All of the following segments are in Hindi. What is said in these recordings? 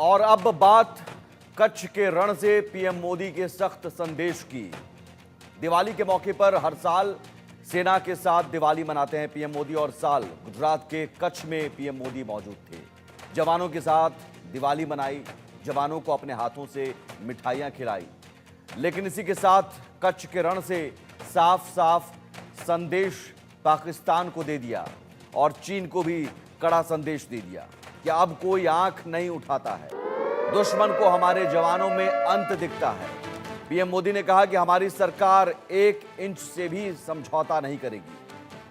और अब बात कच्छ के रण से पीएम मोदी के सख्त संदेश की। दिवाली के मौके पर हर साल सेना के साथ दिवाली मनाते हैं पीएम मोदी और साल गुजरात के कच्छ में पीएम मोदी मौजूद थे। जवानों के साथ दिवाली मनाई, जवानों को अपने हाथों से मिठाइयां खिलाई। लेकिन इसी के साथ कच्छ के रण से साफ साफ संदेश पाकिस्तान को दे दिया और चीन को भी कड़ा संदेश दे दिया कि अब कोई आंख नहीं उठाता है, दुश्मन को हमारे जवानों में अंत दिखता है। पीएम मोदी ने कहा कि हमारी सरकार 1 इंच से भी समझौता नहीं करेगी।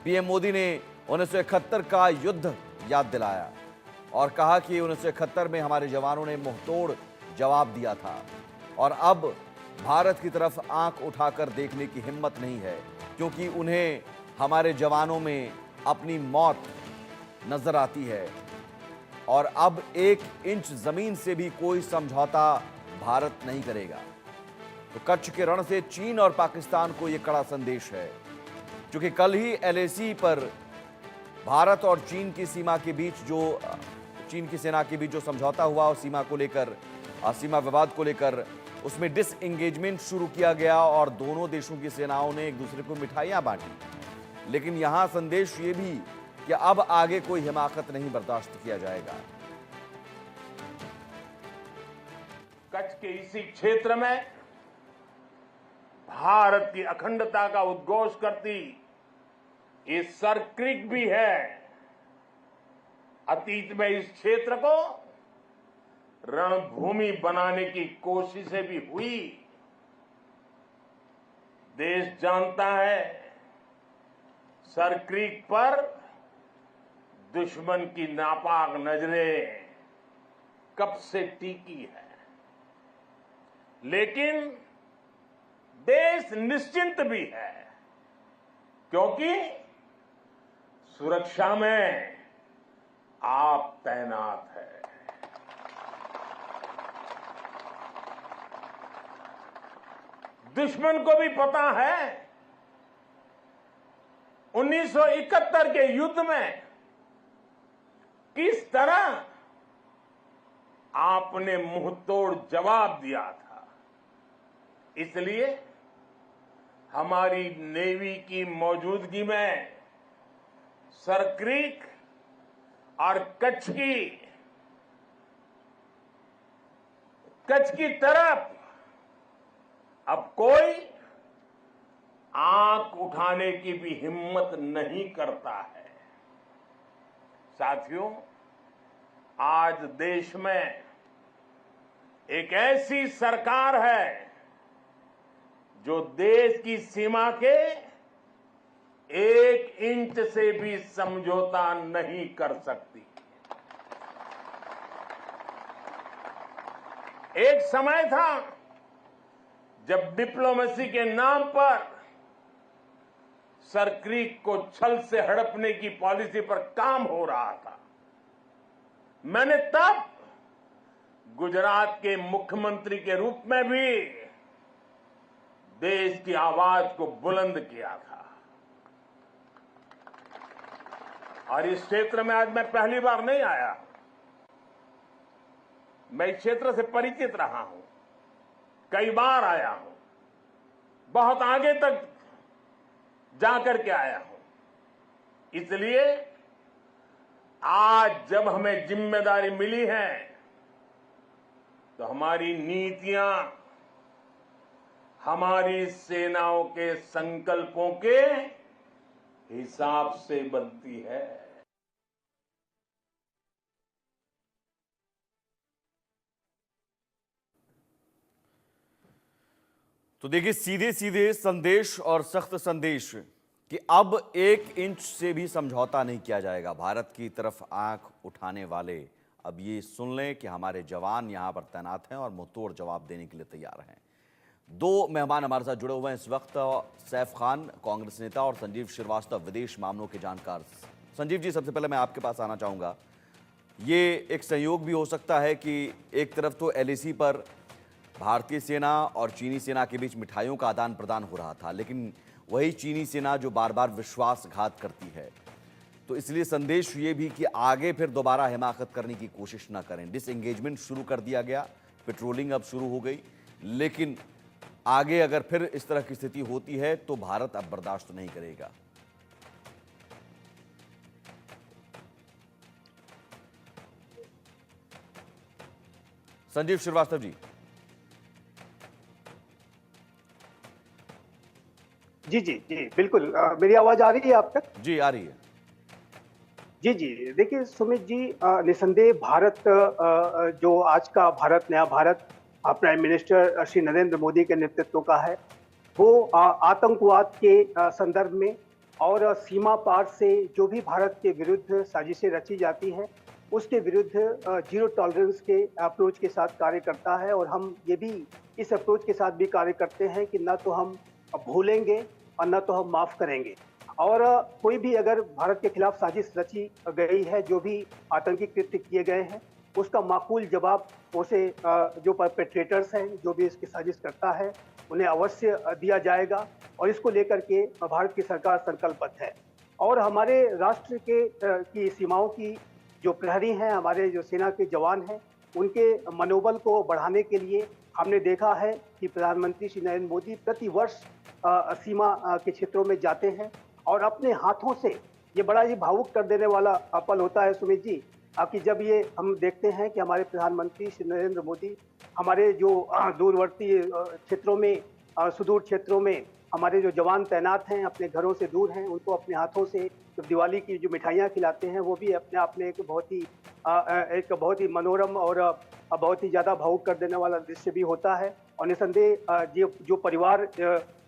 पीएम मोदी ने 1971 का युद्ध याद दिलाया और कहा कि 1971 में हमारे जवानों ने मुंहतोड़ जवाब दिया था और अब भारत की तरफ आंख उठाकर देखने की हिम्मत नहीं है, क्योंकि उन्हें हमारे जवानों में अपनी मौत नजर आती है और अब 1 इंच जमीन से भी कोई समझौता भारत नहीं करेगा। तो कच्छ के रण से चीन और पाकिस्तान को यह कड़ा संदेश है, क्योंकि कल ही LAC पर भारत और चीन की सीमा के बीच चीन की सेना के बीच जो समझौता हुआ और सीमा विवाद को लेकर उसमें डिसएंगेजमेंट शुरू किया गया और दोनों देशों की सेनाओं ने एक दूसरे को मिठाइयां बांटी। लेकिन यहां संदेश ये भी कि अब आगे कोई हिमाकत नहीं बर्दाश्त किया जाएगा। कच्छ के इसी क्षेत्र में भारत की अखंडता का उद्घोष करती ये सरक्रिक भी है। अतीत में इस क्षेत्र को रणभूमि बनाने की कोशिशें भी हुई। देश जानता है सरक्रिक पर दुश्मन की नापाक नजरें कब से टिकी है, लेकिन देश निश्चिंत भी है, क्योंकि सुरक्षा में आप तैनात है। दुश्मन को भी पता है 1971 के युद्ध में किस तरह आपने मुंहतोड़ जवाब दिया था। इसलिए हमारी नेवी की मौजूदगी में सरक्रिक और कच्छ की तरफ अब कोई आंख उठाने की भी हिम्मत नहीं करता है। साथियों, आज देश में एक ऐसी सरकार है जो देश की सीमा के 1 इंच से भी समझौता नहीं कर सकती। एक समय था जब डिप्लोमेसी के नाम पर सरक्रिक को छल से हड़पने की पॉलिसी पर काम हो रहा था। मैंने तब गुजरात के मुख्यमंत्री के रूप में भी देश की आवाज को बुलंद किया था। और इस क्षेत्र में आज मैं पहली बार नहीं आया, मैं इस क्षेत्र से परिचित रहा हूं, कई बार आया हूं, बहुत आगे तक जाकर के आया हूं। इसलिए आज जब हमें जिम्मेदारी मिली है तो हमारी नीतियां हमारी सेनाओं के संकल्पों के हिसाब से बनती है। तो देखिए, सीधे सीधे संदेश और सख्त संदेश कि अब 1 इंच से भी समझौता नहीं किया जाएगा। भारत की तरफ आंख उठाने वाले अब ये सुन लें कि हमारे जवान यहां पर तैनात हैं और मुंहतोड़ जवाब देने के लिए तैयार हैं। 2 मेहमान हमारे साथ जुड़े हुए हैं इस वक्त, सैफ खान कांग्रेस नेता और संजीव श्रीवास्तव विदेश मामलों के जानकार। संजीव जी, सबसे पहले मैं आपके पास आना चाहूँगा। ये एक संयोग भी हो सकता है कि एक तरफ तो LAC पर भारतीय सेना और चीनी सेना के बीच मिठाइयों का आदान प्रदान हो रहा था, लेकिन वही चीनी सेना जो बार बार विश्वासघात करती है, तो इसलिए संदेश ये भी कि आगे फिर दोबारा हिमाकत करने की कोशिश ना करें। डिसएंगेजमेंट शुरू कर दिया गया, पेट्रोलिंग अब शुरू हो गई, लेकिन आगे अगर फिर इस तरह की स्थिति होती है तो भारत अब बर्दाश्त नहीं करेगा। संजीव श्रीवास्तव जी। जी जी जी बिल्कुल। मेरी आवाज आ रही है आप तक? जी आ रही है। जी जी देखिए सुमित जी, निसंदेह भारत, जो आज का भारत, नया भारत प्राइम मिनिस्टर श्री नरेंद्र मोदी के नेतृत्व का है, वो आतंकवाद के संदर्भ में और सीमा पार से जो भी भारत के विरुद्ध साजिशें रची जाती हैं उसके विरुद्ध जीरो टॉलरेंस के अप्रोच के साथ कार्य करता है। और हम ये भी इस अप्रोच के साथ भी कार्य करते हैं कि ना तो हम भूलेंगे और ना तो हम माफ करेंगे। और कोई भी अगर भारत के खिलाफ साजिश रची गई है, जो भी आतंकी कृत्य किए गए हैं, उसका माकूल जवाब उसे जो परपेट्रेटर्स हैं, जो भी इसकी साजिश करता है, उन्हें अवश्य दिया जाएगा। और इसको लेकर के भारत की सरकार संकल्पबद्ध है। और हमारे राष्ट्र के की सीमाओं की जो प्रहरी हैं, हमारे जो सेना के जवान हैं, उनके मनोबल को बढ़ाने के लिए हमने देखा है कि प्रधानमंत्री श्री नरेंद्र मोदी प्रतिवर्ष सीमा के क्षेत्रों में जाते हैं और अपने हाथों से, ये बड़ा ही भावुक कर देने वाला पल होता है सुमित जी, कि जब ये हम देखते हैं कि हमारे प्रधानमंत्री श्री नरेंद्र मोदी हमारे जो दूरवर्ती क्षेत्रों में, सुदूर क्षेत्रों में हमारे जो जवान तैनात हैं, अपने घरों से दूर हैं, उनको अपने हाथों से जब दिवाली की जो मिठाइयाँ खिलाते हैं, वो भी अपने आप में एक बहुत ही मनोरम और बहुत ही ज़्यादा भावुक कर देने वाला दृश्य भी होता है। और निसंदेह जो परिवार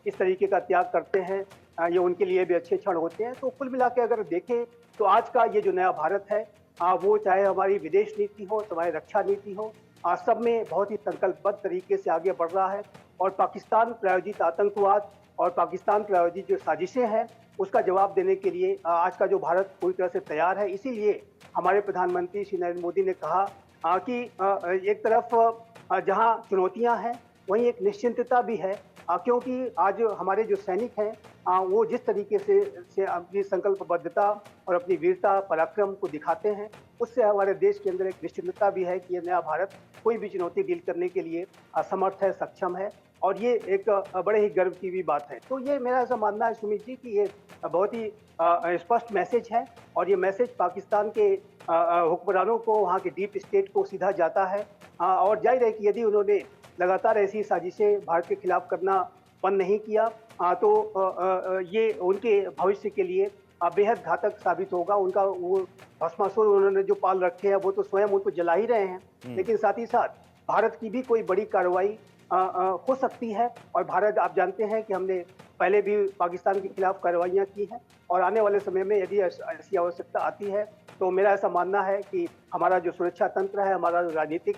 इस तरीके का त्याग करते हैं, ये उनके लिए भी अच्छे क्षण होते हैं। तो कुल मिला के अगर देखें तो आज का ये जो नया भारत है, वो चाहे हमारी विदेश नीति हो, हमारी रक्षा नीति हो, सब में बहुत ही संकल्पबद्ध तरीके से आगे बढ़ रहा है। और पाकिस्तान प्रायोजित आतंकवाद और पाकिस्तान प्रायोजित जो साजिशें हैं, उसका जवाब देने के लिए आज का जो भारत पूरी तरह से तैयार है। इसीलिए हमारे प्रधानमंत्री श्री नरेंद्र मोदी ने कहा कि एक तरफ जहां चुनौतियां हैं, वहीं एक निश्चिंतता भी है, क्योंकि आज हमारे जो सैनिक हैं, वो जिस तरीके से अपनी संकल्पबद्धता और अपनी वीरता पराक्रम को दिखाते हैं, उससे हमारे देश के अंदर एक निश्चिंतता भी है कि ये नया भारत कोई भी चुनौती डील करने के लिए समर्थ है, सक्षम है। और ये एक बड़े ही गर्व की भी बात है। तो ये मेरा ऐसा मानना है सुमित जी कि ये बहुत ही स्पष्ट मैसेज है, और ये मैसेज पाकिस्तान के हुक्मरानों को, वहाँ के डीप स्टेट को सीधा जाता है। और जाहिर है कि यदि उन्होंने लगातार ऐसी साजिशें भारत के खिलाफ करना बंद नहीं किया, तो ये उनके भविष्य के लिए बेहद घातक साबित होगा। उनका वो भस्मासुर उन्होंने जो पाल रखे हैं, वो तो स्वयं उनको जला ही रहे हैं, लेकिन साथ ही साथ भारत की भी कोई बड़ी कार्रवाई हो सकती है। और भारत, आप जानते हैं कि हमने पहले भी पाकिस्तान के खिलाफ कार्रवाइयाँ की हैं, और आने वाले समय में यदि ऐसी आवश्यकता आती है, तो मेरा ऐसा मानना है कि हमारा जो सुरक्षा तंत्र है, हमारा जो राजनीतिक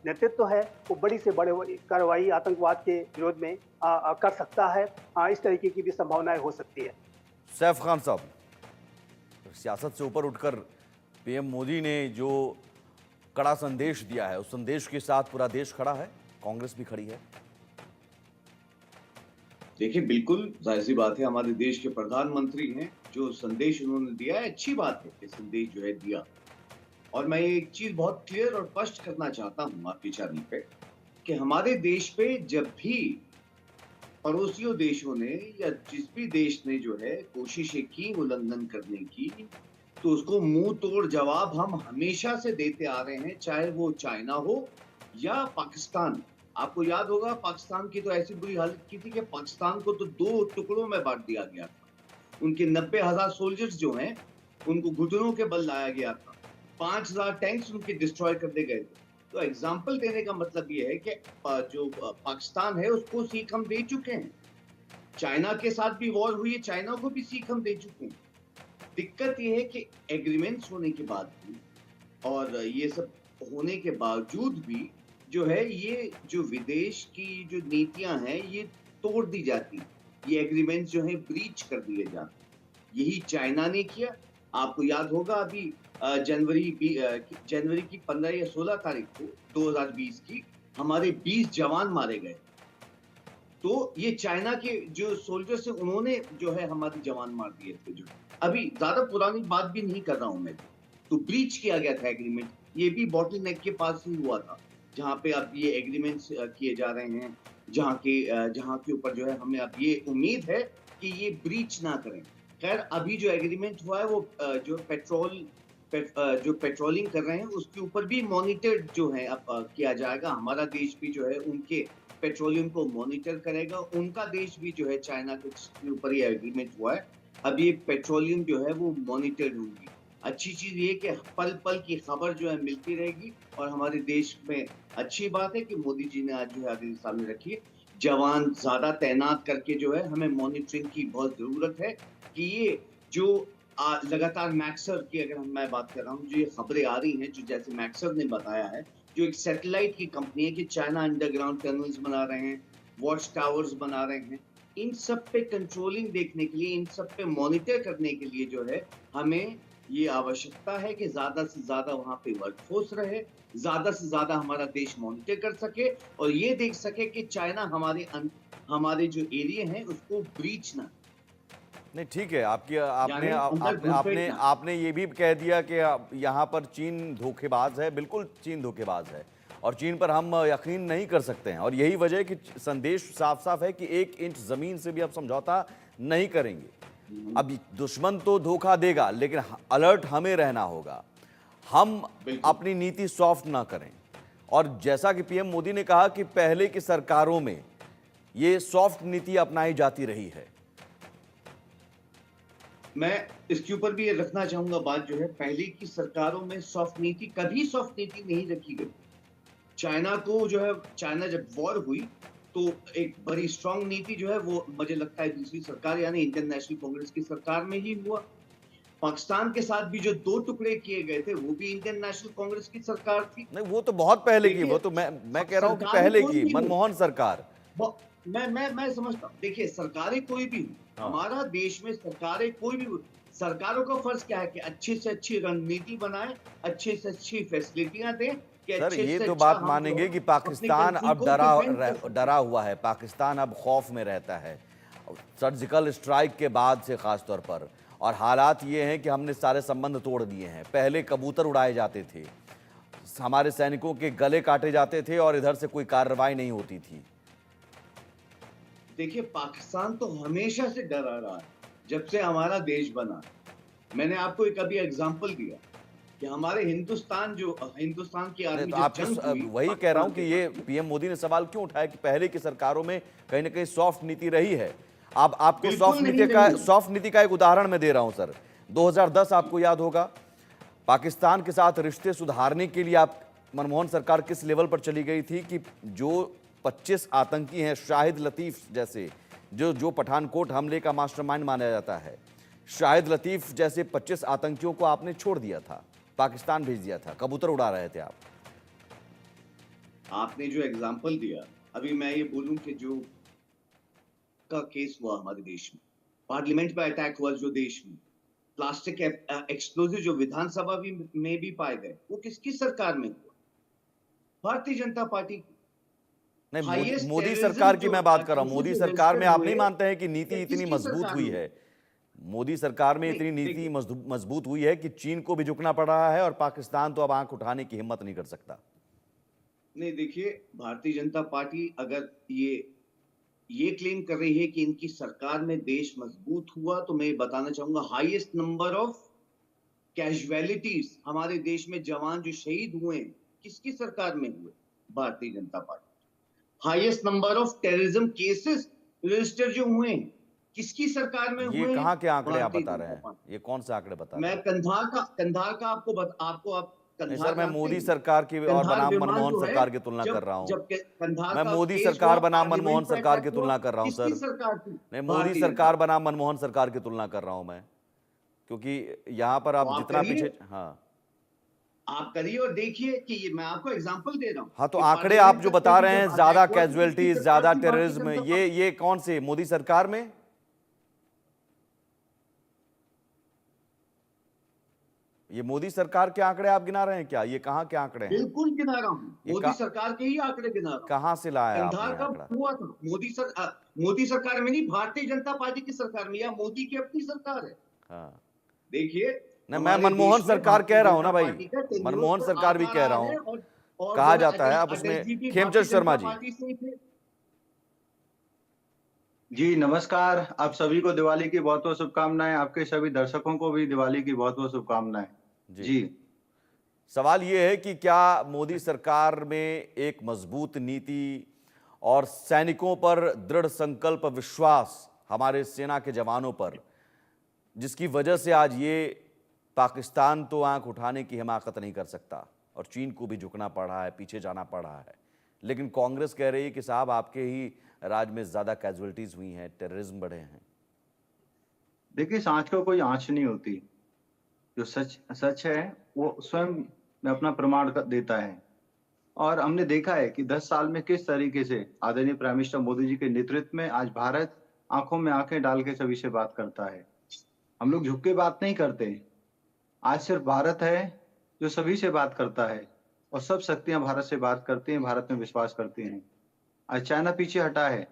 नेतृत्व है, वो बड़ी से बड़ी कार्रवाई आतंकवाद के विरोध में कर सकता है। इस तरीके की भी संभावनाएं हो सकती है। सैफ खान साहब, सियासत से ऊपर उठकर पीएम मोदी ने जो कड़ा संदेश दिया है, उस संदेश के साथ पूरा देश खड़ा है, कांग्रेस भी खड़ी है। देखिए, बिल्कुल जाहिर सी बात है, हमारे देश के प्रधानमंत्री हैं, जो संदेश उन्होंने दिया है, अच्छी बात है कि संदेश जो है दिया। और मैं एक चीज बहुत क्लियर और स्पष्ट करना चाहता हूं आपके चैनल पे, कि हमारे देश पे जब भी पड़ोसियों देशों ने या जिस भी देश ने जो है कोशिशें की उल्लंघन करने की, तो उसको मुंह तोड़ जवाब हम हमेशा से देते आ रहे हैं, चाहे वो चाइना हो या पाकिस्तान। आपको याद होगा, पाकिस्तान की तो ऐसी बुरी हालत की थी कि पाकिस्तान को तो 2 टुकड़ों में बांट दिया गया था। उनके 90,000 सोल्जर्स जो हैं, उनको घुटनों के बल लाया गया था। 5,000 टैंक्स उनके डिस्ट्रॉय कर दिए गए थे। तो एग्जाम्पल देने का मतलब ये है कि जो पाकिस्तान है, उसको सीख हम दे चुके हैं। चाइना के साथ भी वॉर हुई है, चाइना को भी सीख हम दे चुके हैं। दिक्कत ये है कि एग्रीमेंट्स होने के बाद भी और ये सब होने के बावजूद भी जो है, ये जो विदेश की जो नीतियां हैं, ये तोड़ दी जाती, ये एग्रीमेंट्स जो है ब्रीच कर दिए जाते। यही चाइना ने किया। आपको याद होगा, अभी जनवरी की 15 या 16 तारीख को 2020 की हमारे 20 जवान मारे गए। तो ये चाइना के जो सोल्जर्स है उन्होंने जो है हमारे जवान मार दिए थे। जो अभी ज्यादा पुरानी बात भी नहीं कर रहा हूं मैं, तो ब्रीच किया गया था एग्रीमेंट। ये भी बॉटल नेक के पास ही हुआ था, जहां पे अब ये एग्रीमेंट्स किए जा रहे हैं, जहां के ऊपर जो है हमें अब ये उम्मीद है कि ये ब्रीच ना करें। खैर अभी जो एग्रीमेंट हुआ है वो जो पेट्रोलिंग कर रहे हैं उसके ऊपर भी मॉनिटर जो है अब किया जाएगा। हमारा देश भी जो है उनके पेट्रोलियम को मॉनिटर करेगा। उनका देश भी जो है चाइना के ऊपर ये एग्रीमेंट हुआ है। अब ये पेट्रोलियम जो है वो मॉनिटर्ड होगी। अच्छी चीज ये कि पल पल की खबर जो है मिलती रहेगी और हमारे देश में अच्छी बात है कि मोदी जी ने आज जो है आगे सामने रखी है। जवान ज्यादा तैनात करके जो है हमें मॉनिटरिंग की बहुत जरूरत है कि ये जो लगातार मैक्सर की अगर मैं बात कर रहा हूँ, जो ये खबरें आ रही हैं, जो जैसे मैक्सर ने बताया है, जो एक सैटेलाइट की कंपनी है कि चाइना अंडरग्राउंड टनल्स बना रहे हैं, वॉच टावर्स बना रहे हैं, इन सब पे कंट्रोलिंग देखने के लिए, इन सब पे मॉनिटर करने के लिए जो है हमें ये आवश्यकता है कि ज्यादा से ज्यादा वहां पे वर्कफोर्स रहे, ज्यादा से ज्यादा हमारा देश मॉनिटर कर सके और ये देख सके कि चाइना हमारे जो एरिया हैं उसको ब्रीच ना। नहीं ठीक है, आपकी आपने यानी अंदर आपने घुसपैठ आपने ना। आपने ये भी कह दिया कि यहाँ पर चीन धोखेबाज है। बिल्कुल चीन धोखेबाज है और चीन पर हम यकीन नहीं कर सकते हैं, और यही वजह है कि संदेश साफ साफ है कि 1 इंच जमीन से भी अब समझौता नहीं करेंगे। अब दुश्मन तो धोखा देगा, लेकिन अलर्ट हमें रहना होगा, हम बिल्कुल। अपनी नीति सॉफ्ट ना करें। और जैसा कि पीएम मोदी ने कहा कि पहले की सरकारों में ये सॉफ्ट नीति अपनाई जाती रही है। मैं इसके ऊपर भी ये रखना चाहूंगा बात, जो है पहले की सरकारों में कभी सॉफ्ट नीति नहीं रखी गई। चाइना को जो है, चाइना जब वॉर हुई तो एक बड़ी स्ट्रांग नीति जो है वो मुझे लगता है दूसरी सरकार यानी इंडियन नेशनल कांग्रेस की सरकार में ही हुआ। पाकिस्तान के साथ भी जो 2 टुकड़े किए गए थे वो भी इंडियन नेशनल कांग्रेस की सरकार थी। नहीं, वो तो बहुत पहले की, देखिए, वो तो मैं कह रहा हूं कि सरकारें पहले कोई की भी हो, मनमोहन सरकार। मैं समझता हूँ। देखिए सरकारें कोई भी हो, हाँ। हमारा देश में सरकारें कोई भी हो, सरकारों का फर्ज क्या है कि अच्छी से अच्छी रणनीति बनाए, अच्छे से अच्छी फैसिलिटियां दें कि सर अच्छे ये से तो अच्छा बात हम मानेंगे लोग कि अपनी पाकिस्तान कंट्री अब को डिफेंड कर सकें। डरा हुआ है, पाकिस्तान अब खौफ में रहता है सर्जिकल स्ट्राइक के बाद से खास तौर पर। और हालात ये हैं कि हमने सारे संबंध तोड़ दिए हैं। पहले कबूतर उड़ाए जाते थे, हमारे सैनिकों के गले काटे जाते थे और इधर से कोई कार्रवाई नहीं होती थी। देखिए पाकिस्तान तो हमेशा से डरा रहा है जब से हमारा देश बना। मैंने आपको एक अभी एग्जांपल दिया कि हमारे हिंदुस्तान की नहीं, आर्मी तो जब आपको जंग हुई वही कह रहा हूं पाकिस्तान कि के ये साथ, पीएम मोदी ने सवाल क्यों उठाया कि पहले की सरकारों में कहीं ना कहीं सॉफ्ट नीति रही है। अब आपको बिल्कुल नहीं रही है। सॉफ्ट नीति का एक उदाहरण मैं दे रहा हूं सर। 2010 आपको याद होगा, पाकिस्तान के साथ रिश्ते सुधारने के लिए आप मनमोहन सरकार किस लेवल पर चली गई थी कि जो 25 आतंकी हैं, शाहिद लतीफ जैसे, जो पठानकोट हमले का मास्टरमाइंड माना जाता है, शाहिद लतीफ जैसे 25 आतंकियों को आपने छोड़ दिया था, पाकिस्तान भेज दिया था, कबूतर उड़ा रहे थे आप। आपने जो एग्जांपल दिया, अभी मैं ये बोलूं कि जो का केस हुआ हमारे देश में, पार्लियामेंट पे अटैक हुआ जो देश में, प्लास्टिक एक्सप्लोजिव जो विधानसभा में भी पाए गए, वो किसकी सरकार में हुआ? भारतीय जनता पार्टी की। नहीं, हाईएस्ट मोदी टेररिज्म सरकार की जो मैं बात कर रहा हूं। मोदी जो सरकार में रजिस्टर आप हुए, नहीं मानते हैं कि नीति ये इतनी किसकी मजबूत सरकार हुई में? है? मोदी सरकार में नहीं इतनी नीति देखिए, मजबूत हुई है कि चीन को भी झुकना पड़ रहा है और पाकिस्तान तो अब आंख उठाने की हिम्मत नहीं कर सकता। नहीं देखिए, भारतीय जनता पार्टी अगर ये क्लेम कर रही है कि इनकी सरकार में देश मजबूत हुआ, तो मैं ये बताना चाहूंगा हाईएस्ट नंबर ऑफ कैजुअलिटीज हमारे देश में जवान जो शहीद हुए हैं, किसकी सरकार में हुए? Bharatiya Janata party. Highest number of terrorism cases register जो हुए हैं, किसकी सरकार में ये हुए हैं? कहाँ के आंकड़े आप भारतीय बता रहे जनता हैं? पार्टी। ये कौन से आंकड़े बता रहे मैं हैं? कंधार का आप नहीं कंधार सर, मैं जानते मोदी हैं? सरकार की और कंधार बनाम विमान मनमोहन जो है, सरकार की तुलना कर जब रहा हूं। जब कंधार मैं का मोदी केस हुआ, सरकार बनाम मनमोहन पार्लियामेंट पे सरकार की अटैक हुआ, तुलना कर रहा हूं किसकी सर। सरकार थी? नहीं, मोदी भारतीय जनता सरकार पार्टी। बनाम मनमोहन सरकार की तुलना कर रहा हूं मैं, क्योंकि यहां पर तो आप आप जितना करिए, पीछे। हाँ आप करिए और देखिए कि ये मैं आपको एग्जांपल दे रहा हूं हाँ, तो कि आंकड़े आप पार्लियामेंट जो तक बता पे भी रहे हैं, जब ज्यादा अटैक हुआ तो किसकी कैजुअलिटीज, सरकार ज्यादा थी? भारतीय टेररिज्म, जनता पार्टी। ये कौन से मोदी सरकार में? ये मोदी सरकार के आंकड़े आप गिना रहे हैं क्या? ये कहाँ के आंकड़े हैं? बिल्कुल गिना रहा हूँ, ये मोदी सरकार के ही आंकड़े गिना रहा हूँ। कहाँ से लाया आपने संधार ये कब आंकड़ा? हुआ था? मोदी सरकार में नहीं, भारतीय जनता पार्टी की सरकार में, या मोदी की अपनी सरकार है। हाँ, देखिए, नहीं मैं हमारे मनमोहन देश में सरकार भारतीय कह रहा हूँ ना जनता भाई, पार्टी का टेन्योर मनमोहन तो सरकार भी आता कह रहा रहा है, हूँ। और कहा जो है जाता है, अब अटल उसमें जी भी खेमचंद भारतीय शर्मा जनता जी। पार्टी से ही थे। जी, नमस्कार। आप सभी को दिवाली की बहुत-बहुत शुभकामनाएँ। आपके सभी दर्शकों को भी दिवाली की बहुत-बहुत शुभकामनाएँ। जी, जी। सवाल ये है कि क्या मोदी सरकार में एक मजबूत नीति और सैनिकों पर दृढ़ संकल्प विश्वास हमारे सेना के जवानों पर, जिसकी वजह से आज ये पाकिस्तान तो आंख उठाने की हिमाकत नहीं कर सकता और चीन को भी झुकना पड़ रहा है, पीछे जाना पड़ रहा है। लेकिन कांग्रेस कह रही है कि साहब आपके ही राज में ज़्यादा कैजुअलिटीज हुई हैं, टेररिज्म बढ़े हैं। देखिए, साँच को कोई आँच नहीं होती। जो सच सच है, वो स्वयं में अपना प्रमाण देता है। और हमने देखा है कि 10 साल में किस तरीके से आदरणीय प्राइम मिनिस्टर मोदी जी के नेतृत्व में आज भारत आँखों में आँखें डाल के सभी से बात करता है। हम लोग झुक के बात नहीं करते। आज सिर्फ भारत है जो सभी से बात करता है और सब शक्तियाँ भारत से बात करती हैं, भारत में विश्वास करती हैं। आज चाइना पीछे हटा है।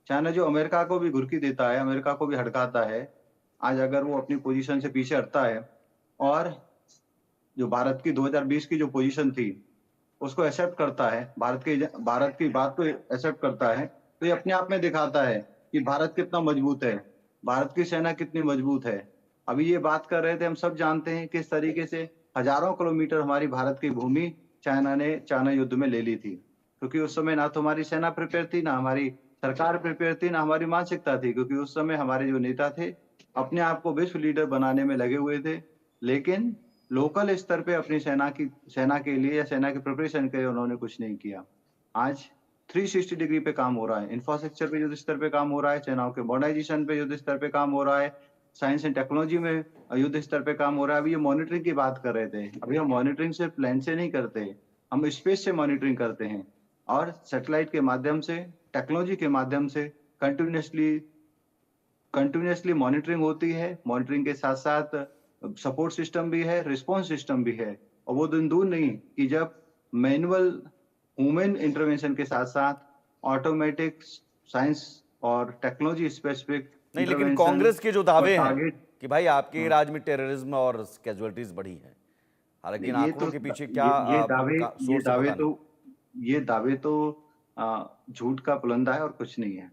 चाइना जो अमेरिका को भी घुर्की देता है, अमेरिका को भी हड़काता है, आज अगर वो अपनी पोजीशन से पीछे हटता है और जो भारत की 2020 की जो पोजीशन थी, उसको एक्सेप्ट करता है, भारत की बात को एक्सेप्ट करता है, तो ये अपने आप में दिखाता है कि भारत कितना मजबूत है, भारत की सेना कितनी मजबूत है। अभी ये बात कर रहे थे, हम सब जानते हैं किस तरीके से हजारों किलोमीटर हमारी भारत की भूमि चाइना युद्ध में ले ली थी। क्योंकि उस समय ना तो हमारी सेना प्रिपेयर थी, ना हमारी सरकार प्रिपेयर थी, ना हमारी मानसिकता थी, क्योंकि उस समय हमारे जो नेता थे, अपने आप को विश्व लीडर बनाने में लगे हुए थे। लेकिन लोकल स्तर पे अपनी सेना के लिए या सेना की प्रिपरेशन के लिए उन्होंने कुछ नहीं किया। आज 360 डिग्री पे काम हो रहा है। इंफ्रास्ट्रक्चर पे युद्ध स्तर पे काम हो रहा है, सेनाओं के मॉडर्नाइजेशन पे युद्ध स्तर पे काम हो रहा है, साइंस एंड टेक्नोलॉजी में युद्ध स्तर पे काम हो रहा है। अभी ये मॉनिटरिंग की बात कर रहे थे। अभी हम मॉनिटरिंग सिर्फ प्लेन से नहीं करते, हम स्पेस से मॉनिटरिंग करते हैं और सैटेलाइट के माध्यम से, टेक्नोलॉजी के माध्यम से कंटिन्यूअसली मॉनिटरिंग होती है। मॉनिटरिंग के साथ-साथ सपोर्ट सिस्टम भी है, रिस्पॉन्स सिस्टम भी है। और वो दिन दूर नहीं कि जब मैनुअल ह्यूमन इंटरवेंशन के साथ-साथ ऑटोमेटिक साइंस और टेक्नोलॉजी स्पेसिफिक नहीं, लेकिन इंटरवेंशन कांग्रेस के जो दावे और हैं टारगेट कि भाई आपके राज में टेररिज्म और कैजुअलिटीज बढ़ी हैं, हालांकि इन ये आंकड़ों तो के पीछे क्या ये दावे सोर्स है पता नहीं। ये दावे तो झूठ का पुलंदा है और कुछ नहीं है।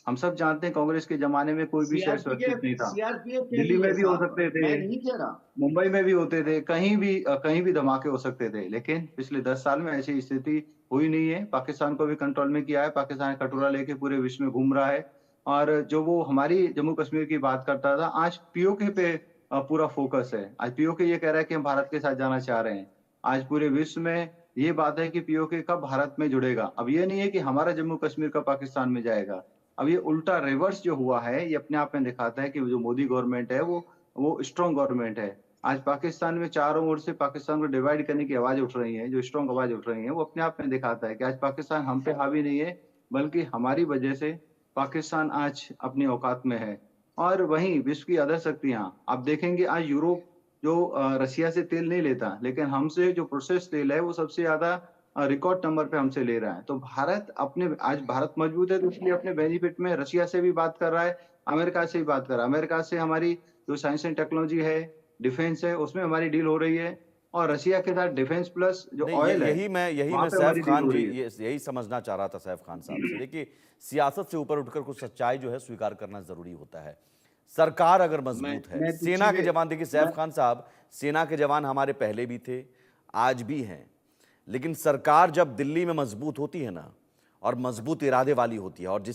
हम सब जानते हैं कांग्रेस के जमाने में कोई भी शहर सुरक्षित नहीं था। सीआरपीएफ दिल्ली में भी हो सकते थे, मैं नहीं कह रहा। मुंबई में भी होते थे, कहीं भी धमाके हो सकते थे। लेकिन पिछले 10 साल में ऐसी स्थिति हुई नहीं है। पाकिस्तान को भी कंट्रोल में किया है। पाकिस्तान कटोरा लेके पूरे विश्व में घूम रहा है। और जो वो हमारी जम्मू कश्मीर की बात करता था, आज पीओके पे पूरा फोकस है। आज पीओके ये कह रहा है कि हम भारत के साथ जाना चाह रहे हैं। आज पूरे विश्व में ये बात है कि पीओके कब भारत में जुड़ेगा। अब ये नहीं है कि हमारा जम्मू कश्मीर कब पाकिस्तान में जाएगा। अब ये उल्टा रिवर्स जो हुआ है, ये अपने आप में दिखाता है कि जो मोदी गवर्नमेंट है वो स्ट्रांग गवर्नमेंट है। आज पाकिस्तान में चारों ओर से पाकिस्तान को डिवाइड करने की आवाज उठ रही है, जो स्ट्रांग आवाज उठ रही है, वो अपने आप में दिखाता है कि आज पाकिस्तान हम पे हावी नहीं है, बल्कि हमारी वजह से पाकिस्तान आज अपनी औकात में है। और वहीं विश्व की अदर शक्तियां, आप देखेंगे आज यूरोप जो रसिया से तेल नहीं लेता, लेकिन हमसे जो प्रोसेस तेल है वो सबसे ज्यादा रिकॉर्ड नंबर पे हमसे ले रहा है। तो आज भारत मजबूत है, तो इसलिए अपने बेनिफिट में रशिया से भी बात कर रहा है, अमेरिका से भी बात कर रहा है। अमेरिका से हमारी जो साइंस एंड टेक्नोलॉजी है, डिफेंस है, उसमें हमारी डील हो रही है। और रशिया के साथ डिफेंस प्लस जो नहीं, ऑयल है, यही मैं वहाँ पे सैफ हमारी डील खान हो जी रही है। यही समझना चाह रहा था सैफ खान साहब से। देखिए, सियासत से ऊपर उठकर कुछ सच्चाई जो है स्वीकार करना जरूरी होता है। सरकार अगर मजबूत है, मैं सेना के जवान, देखिए सैफ खान साहब, सेना के जवान हमारे पहले भी थे, आज भी हैं, लेकिन सरकार जब दिल्ली में मजबूत होती है ना, और मजबूत इरादे वाली होती है, और जिस